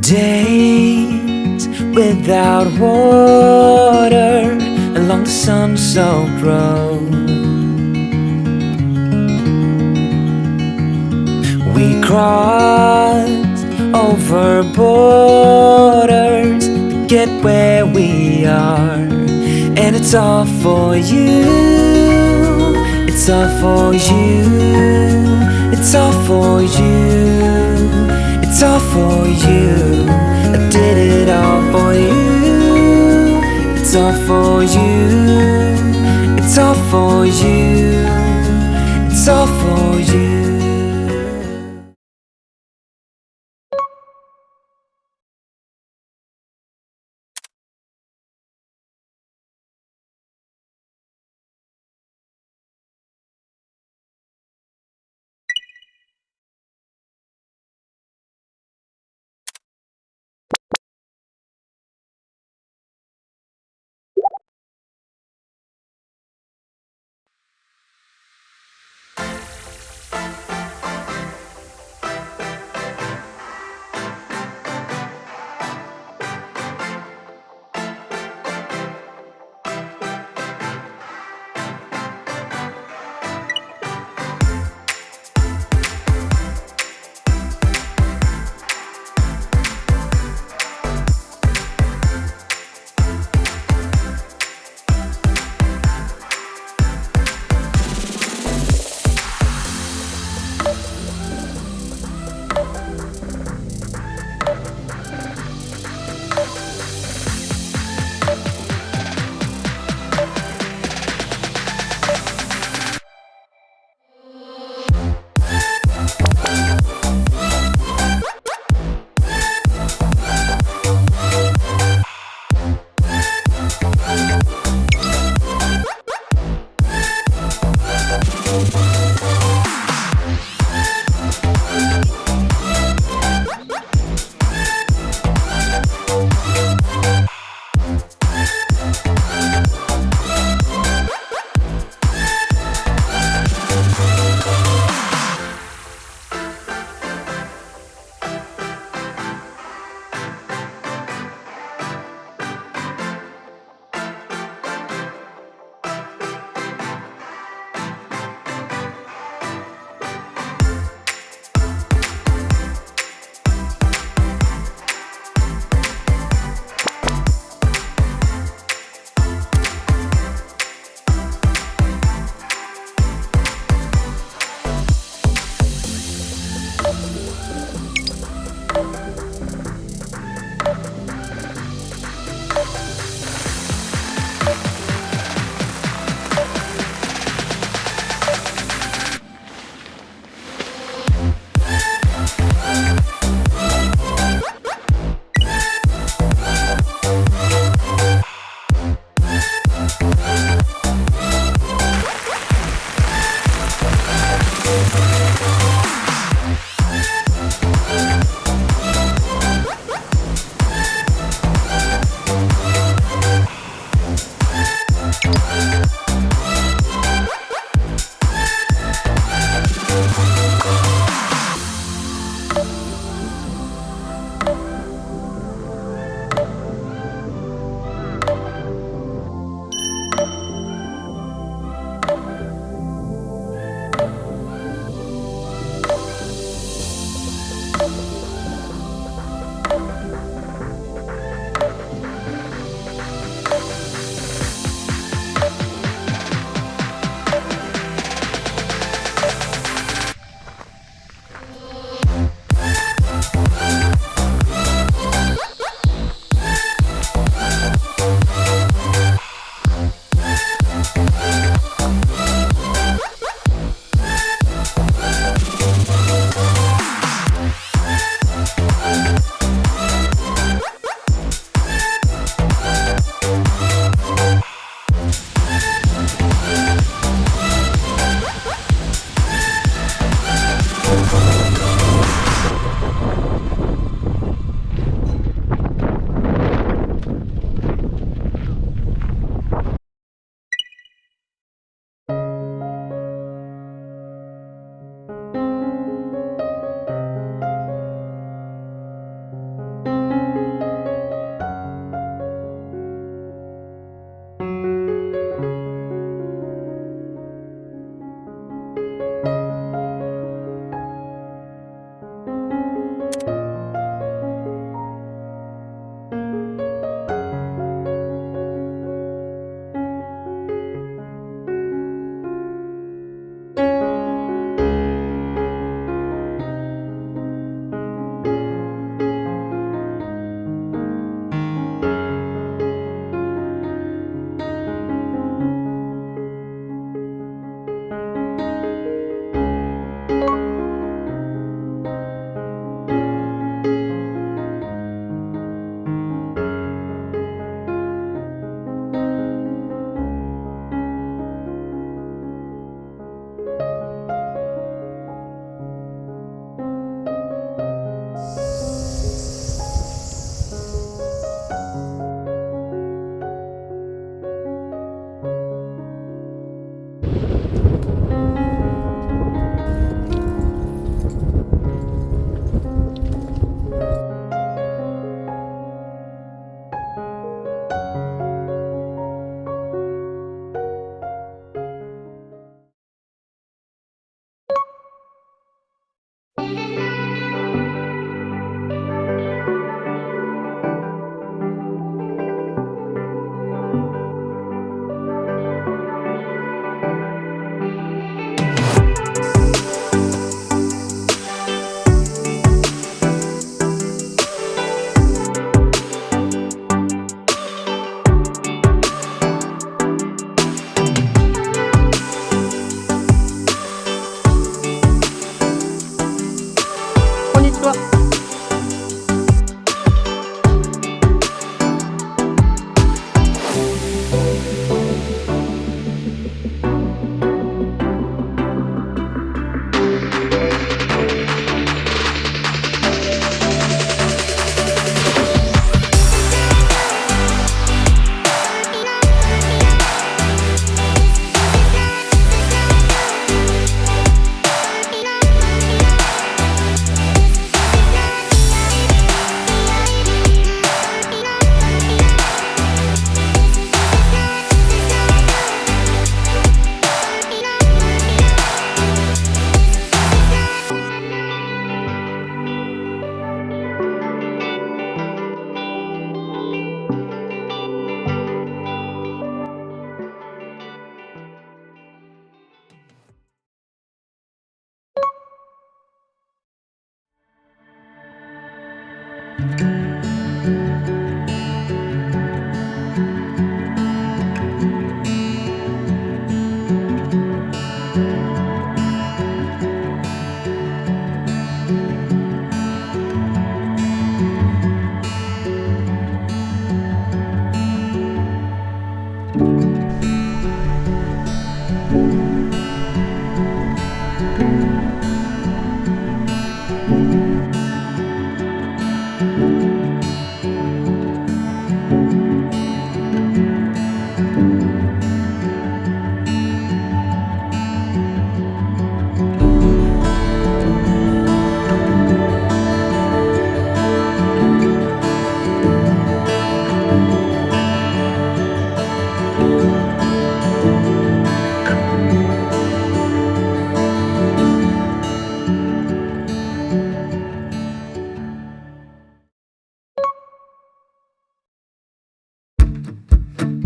Days without water along the sun-soaked road. We crossed over borders to get where we are, and it's all for you. It's all for you. It's all for you. It's all for you. I did it all for you. It's all for you. It's all for you. It's all for you.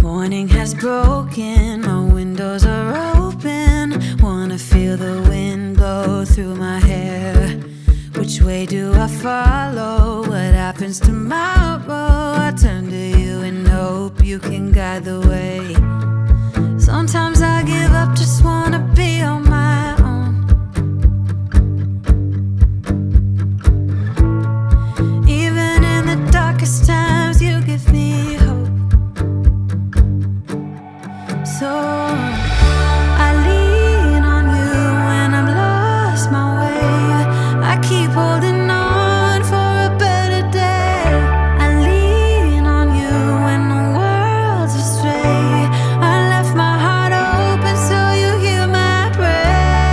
Morning has broken, my windows are open. Wanna feel the wind blow through my hair. Which way do I follow? What happens tomorrow? I turn to you and hope you can guide the way. Sometimes I give up, just wanna be on my own. Even in the darkest times, you give me hope. So I lean on you when I've lost my way. I keep holding on for a better day. I lean on you when the world's astray. I left my heart open so you hear my prayer.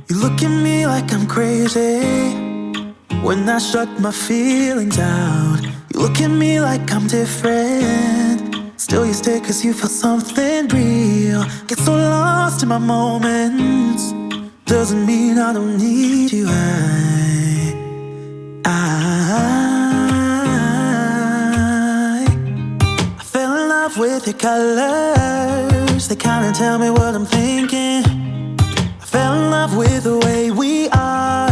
You look at me like I'm crazy when I shut my feelings out. You look at me like I'm different, still you stay cause you feel something real. Get so lost in my moments, doesn't mean I don't need you. I fell in love with your colors, they kinda tell me what I'm thinking. Fell in love with the way we are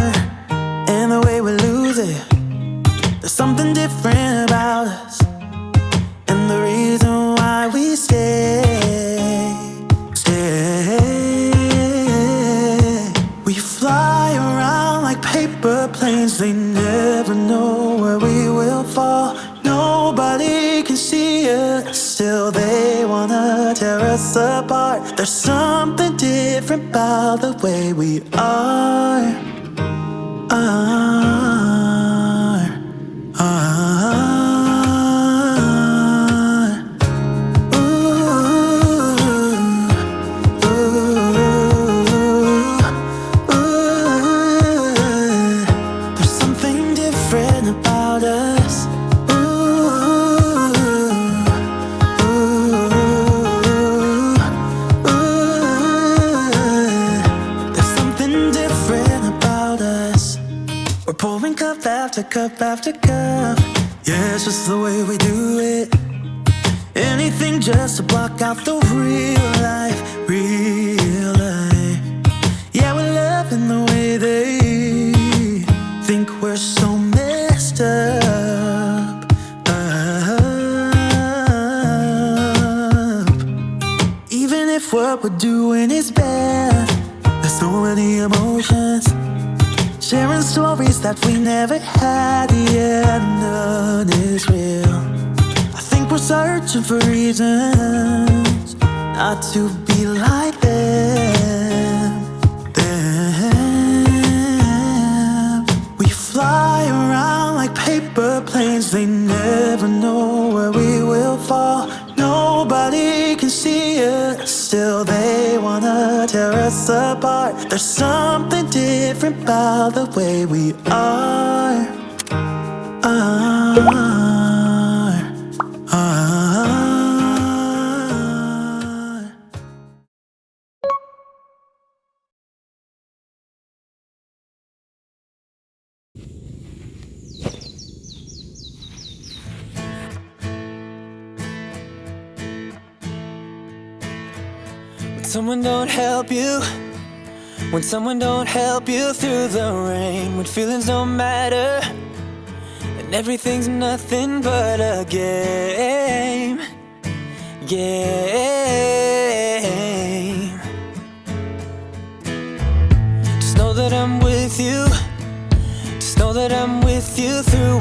and the way we lose it. There's something different about us, and the reason why we stay. We fly around like paper planes, they never know where we will fall. Nobody can see us, still they wanna tear us apart. There's something different about the way we are. There's something different about us. There's something different about us. We're pouring cup after cup after cup. Yeah, it's just the way we do it. Anything just to block out the real life, real life. Yeah, we're loving the way they think we're so messed up. Even if what we're doing is bad, there's so many emotions, sharing stories that we never had. Yeah, none is real. I think we're searching for reasons not to be like them. We fly around like paper planes, they never know where we will fall. Nobody can see us, still they wanna tear us apart. There's something different about the way we are. When someone don't help you, when someone don't help you through the rain, when feelings don't matter and everything's nothing but a game. Just know that I'm with you. Just know that I'm with you through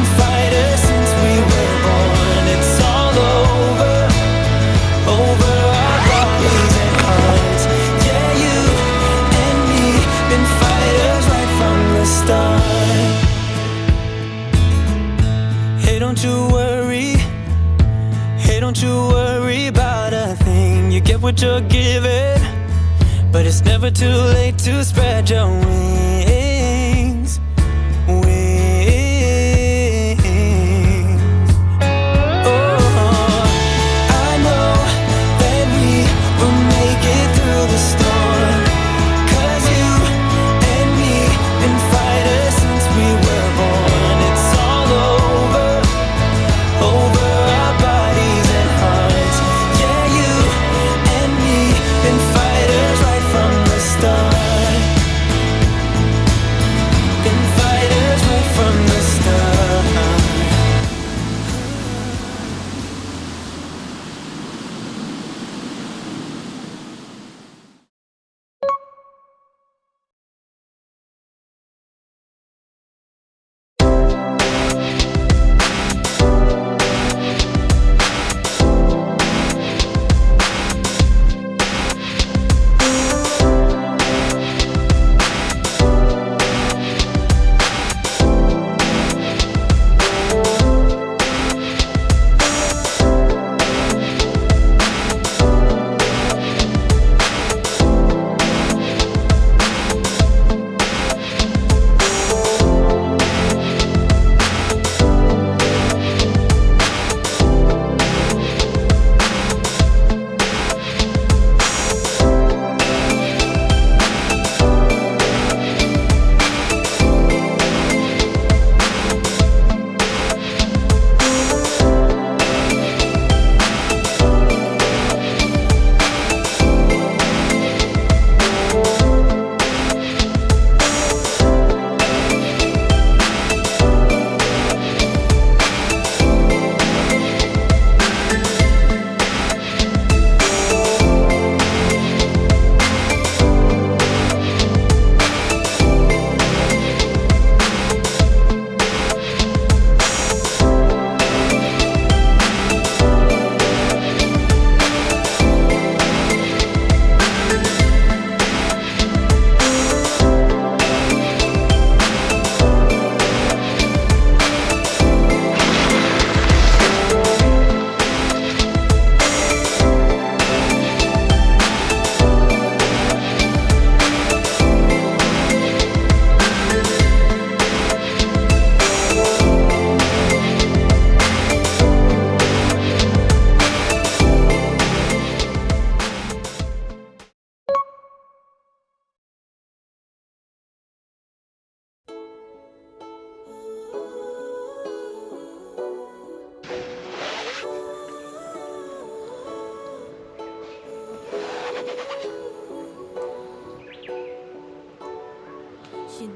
been fighters since we were born. It's all over our bodies and hearts. Yeah, you and me, been fighters right from the start. Hey, don't you worry. Hey, don't you worry about a thing. You get what you're given, but it's never too late to spread your wings. Wings. Oh, I know that we will make it through the storm. 'Cause you and me, been fighters since we were born. It's all over our bodies and hearts. Yeah, you and me, been fighters right from the start. Been fighters right from the start.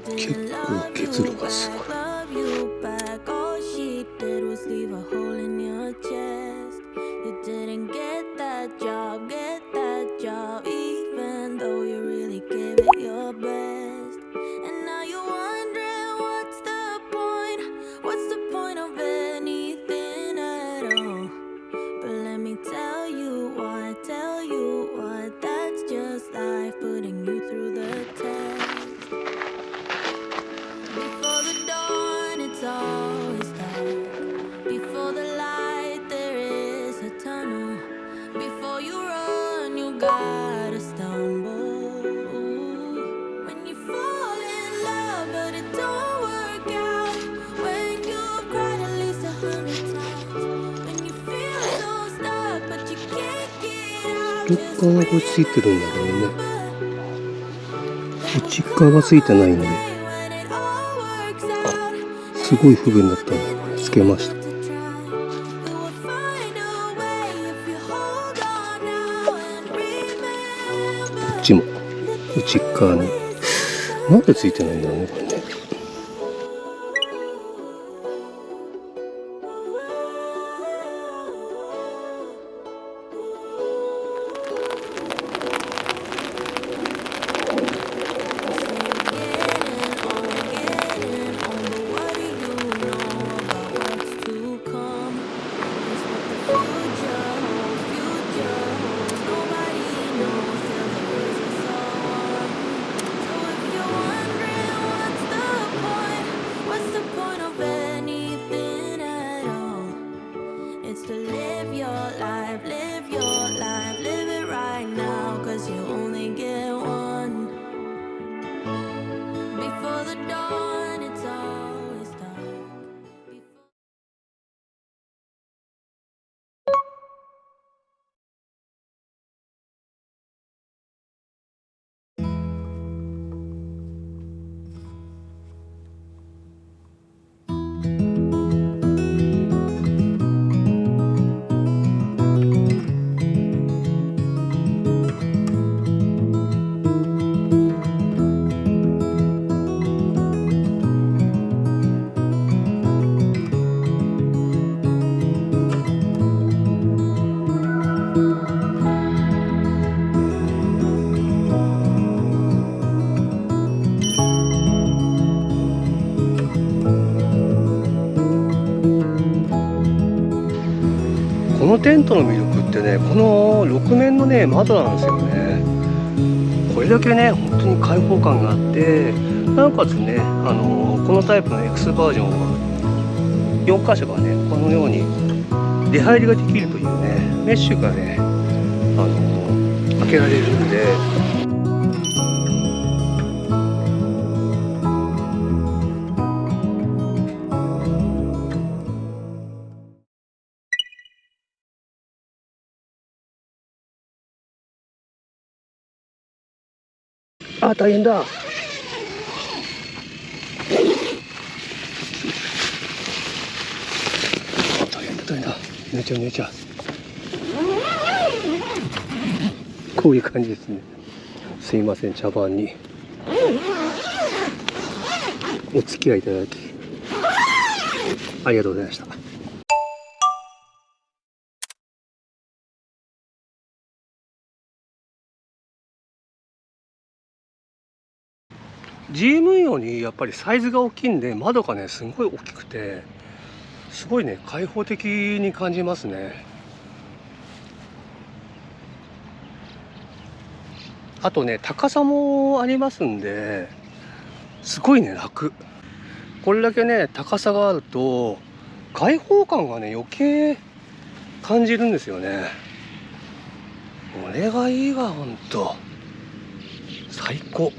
結構結露がすごい。どっかがこれついてるんだけどね、内側がついてないんで、すごい不便だったんでこれつけました。こっちも内側になんでついてないんだろうねこれね。のテントの魅力ってね、この6面のね窓なんですよね。これだけね本当に開放感があって、なおかつねこのタイプの X バージョンは4箇所がねこのように出入りができるというね、メッシュがね開けられるんで、あ、大変だ。大変だ大変だ。寝ちゃう寝ちゃう。こういう感じですね。すいません、茶番にお付き合いいただきありがとうございました。GM 用にやっぱりサイズが大きいんで、窓がねすごい大きくて、すごいね開放的に感じますね。あとね高さもありますんで、すごいね楽。これだけね高さがあると開放感がね余計感じるんですよね。これがいいわ、ほんと最高。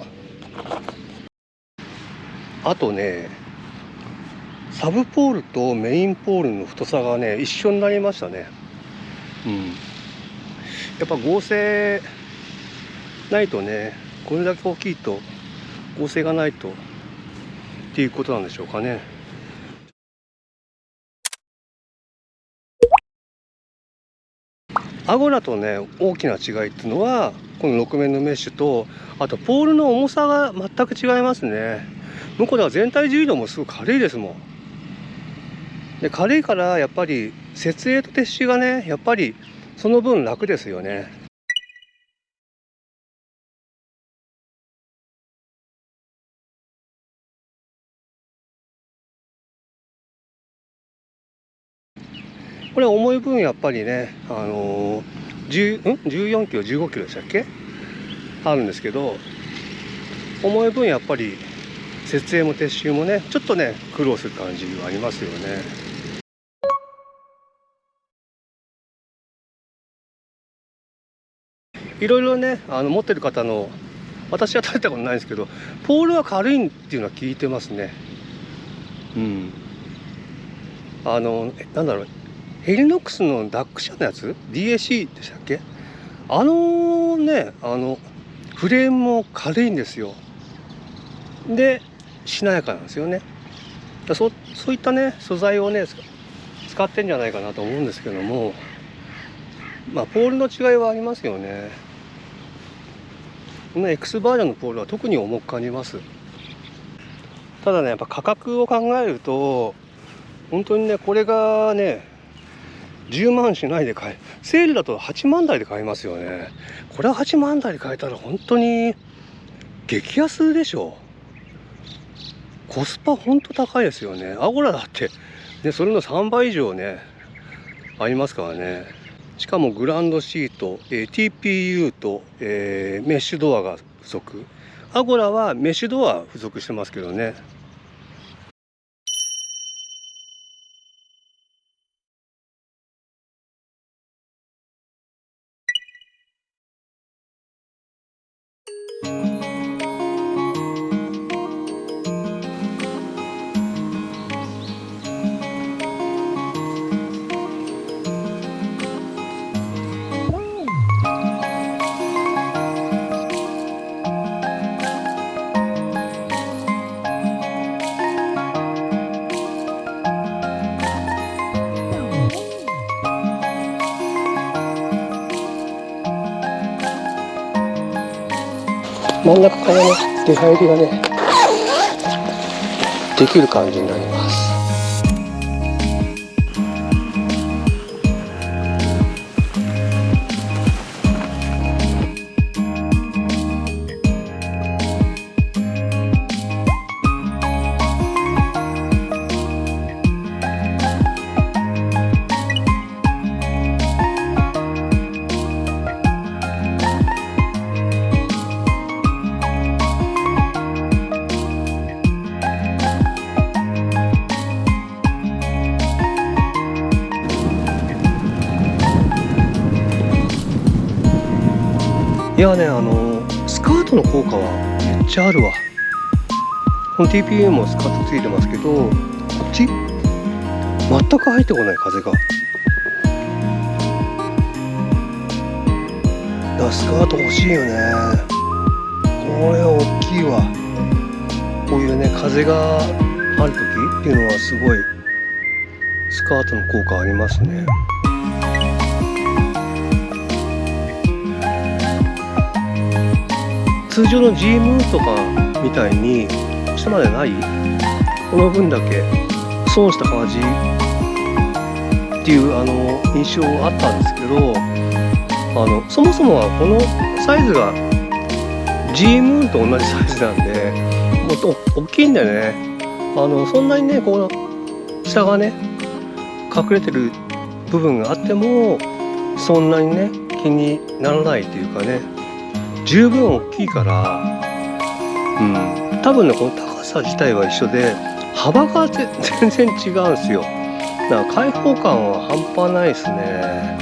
あとねサブポールとメインポールの太さがね一緒になりましたね。やっぱ合成ないとね、これだけ大きいと合成がないとっていうことなんでしょうかね。アゴラとね大きな違いっていうのは、この6面のメッシュと、あとポールの重さが全く違いますね。向こうでは全体重量もすごく軽いですもん。で軽いからやっぱり設営と撤収がねやっぱりその分楽ですよね。これ重い分やっぱりね14キロ15キロでしたっけあるんですけど、重い分やっぱり設営も撤収もねちょっとね苦労する感じはありますよね。いろいろね持ってる方の、私は食べたことないんですけど、ポールは軽いっていうのは聞いてますね。なんだろう、ヘリノックスのダック社のやつ DAC でしたっけ、ねフレームも軽いんですよ。でしなやかなんですよね。そういったね素材をね使ってんじゃないかなと思うんですけども、ポールの違いはありますよね。この X バージョンのポールは特に重く感じます。ただねやっぱ価格を考えると本当にねこれがね10万しないで買え、セールだと8万台で買えますよね。これは8万台で買えたら本当に激安でしょ。コスパ本当高いですよね。アゴラだってねそれの3倍以上ねありますからね。しかもグランドシート、TPU と、メッシュドアが付属。アゴラはメッシュドア付属してますけどね。真ん中からね出入りがねできる感じになります。いやね、スカートの効果はめっちゃあるわ。この TPU もスカートついてますけど、こっち全く入ってこない風が。いやスカート欲しいよね。これ大きいわ。こういうね風がある時っていうのはすごいスカートの効果ありますね。通常の G ムーンとかみたいに下までない、この分だけ損した感じっていう印象あったんですけど、そもそもはこのサイズが G ムーンと同じサイズなんで、もっと大きいんだよね。そんなにねこの下がね隠れてる部分があってもそんなにね気にならないっていうかね、十分大きいから、多分ねこの高さ自体は一緒で幅が全然違うんですよ。だから開放感は半端ないですね。